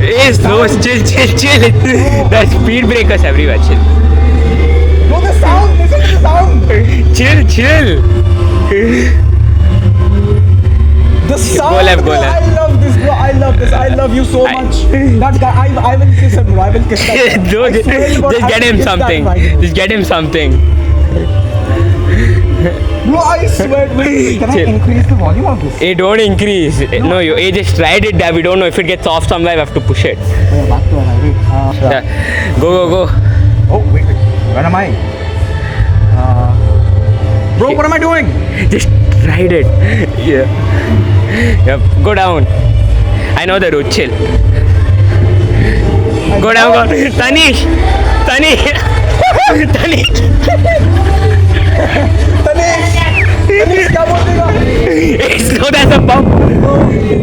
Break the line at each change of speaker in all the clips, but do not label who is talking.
Hey, slow, chill. The speed breakers everywhere, chill.
Bro, the sound. Listen to the sound.
Chill.
The sound.
Go left, go
bro,
left.
I love this, bro. I love this. I love you so much. That guy. I will kiss him, bro. I will kiss that guy.
No,
I swear to God,
just
I
get
will
him
kiss that
something.
guy, bro.
Just get him something.
Bro, I swear. Wait, can I
Chill.
increase the volume of this?
Hey, don't increase. No, you just tried it there. We don't know if it gets off somewhere. We have to push it.
Oh, yeah, back to our wait.
Yeah. Go.
Oh, wait. Where am I? Bro, what am I doing?
Just ride it. Yeah. Yep. Go down. I know the route. Chill. Go down. Tanish. Tanish,
क्या बोल देगा?
it's slow as a bump.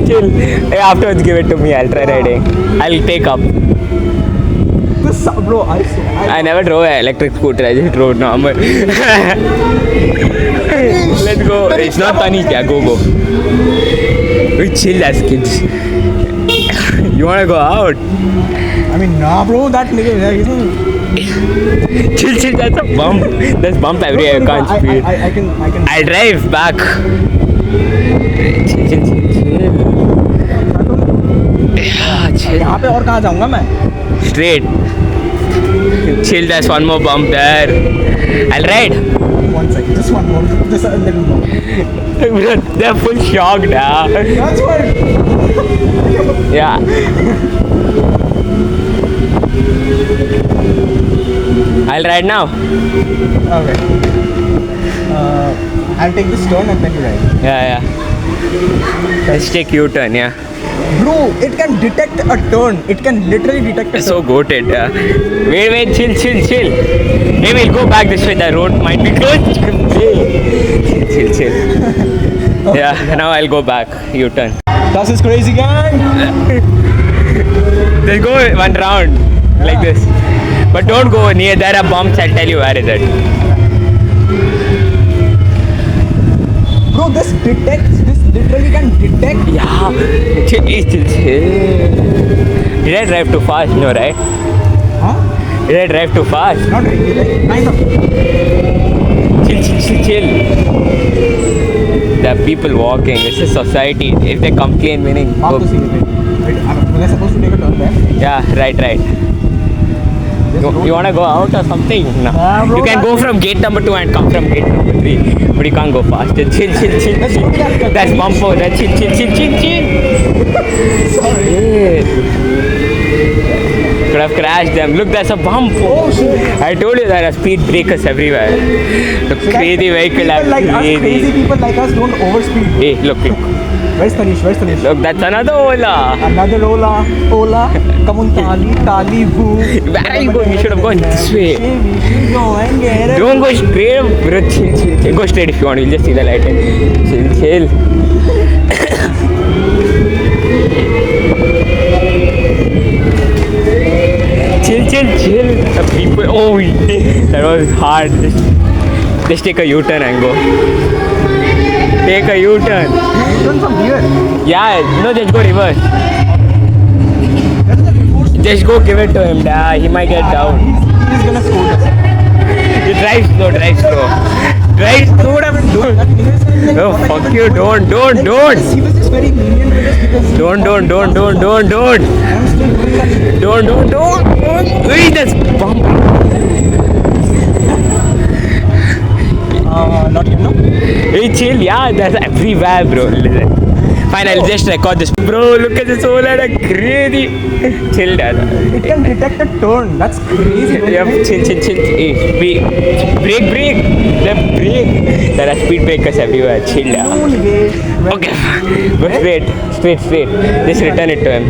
Chill. Hey, afterwards, give it to me. I'll try riding. I'll take up.
This, bro,
I never drove an electric scooter. I just drove normal. Let's go. It's not funny. Yeah, go. We chill as kids. You wanna go out?
I mean, nah, bro, that nigga, he's not.
Chill. That's a bump. There's bump everywhere. You can't speed.
I can.
I'll drive back. Chill. Yeah, chill.
यहाँ पे और कहाँ जाऊँगा मैं?
Straight. Chill. There's one more bump there. I'll ride.
1 second, just one more, just a little more.
They're full shocked.
That's what.
Yeah. I'll ride now.
Okay. I'll take this turn and then you ride.
Yeah. Let's take U-turn. Yeah.
Bro, it can detect a turn. It can literally detect a turn.
So goated. Yeah. Wait. Chill. Hey, we'll go back this way. The road might be closed. Chill. Yeah. Now I'll go back. U-turn.
This is crazy, gang.
Just go one round like this. But don't go near. There are bumps. I'll tell you where is it.
Bro, this detects. This literally can detect.
Yeah. Chill. Did I drive too fast? No, right?
Huh?
Did I drive too fast?
Not really. Like, kind of.
Chill. There are people walking. This is society. If they complain, meaning.
Mark to see it. Wait, was I supposed to take a turn there?
Yeah, right. You wanna go out or something? No.
Nah, bro,
You can go from gate number 2 and come from gate number 3. But you can't go faster. Chill. That's bump over there. Chill.
Sorry.
Could have crashed them. Look, there's a bump.
Oh shit.
I told you there are speed breakers everywhere. The crazy vehicle are
Crazy people like us don't overspeed.
Hey, look.
Where's Tanish?
Look, that's another Ola.
Another Ola. Come on, Tali, boo.
Where are you going? You should have gone this way.
Don't
Don't go straight up, bro. Chill. Go straight if you want. You'll just see the light. Chill. Chill. The people. Oh, that was hard. Just take a U-turn and go. Take a U-turn.
Turn from here.
Yeah, no, just go reverse. Just go give it to him. He might get down.
He's gonna scold us.
You drive slow. Drive slow. No, fuck you. Don't.
He was just very lenient with us because.
Don't.
I'm still doing that.
Don't. Wait, that's bump.
Not him, no?
Hey, chill. Yeah, that's everywhere, bro. Listen. Fine, I'll just record this. Bro, look at this Ola. Crazy. Chill, dad.
It can detect a turn. That's crazy.
Yep, chill. Hey, brake. Left brake. There are speed breakers everywhere. Chill, yeah. Okay. Go straight. Just return it to him.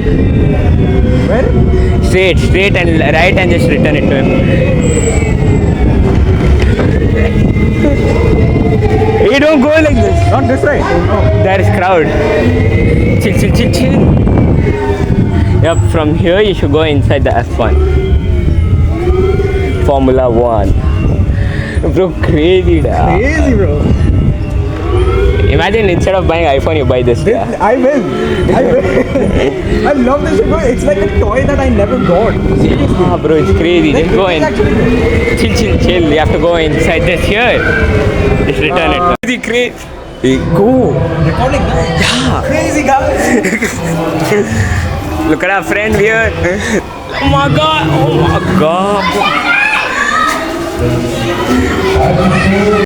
Where?
Straight and right and just return it to him. You don't go like this.
Not this way.
There is crowd. Chill. Yep, from here you should go inside the F1. Formula 1. Bro, crazy, da.
Crazy, bro.
Imagine instead of buying iPhone, you buy this. Yeah.
I will. I love this, bro. It's like a toy that I never got. Seriously.
Ah, bro, it's crazy.
Like,
Just go
it is
in.
actually good.
Chill. You have to go inside this here. Just return it. Crazy. Go.
Recording. Yeah. Crazy guy.
Look at our friend here. Oh my god.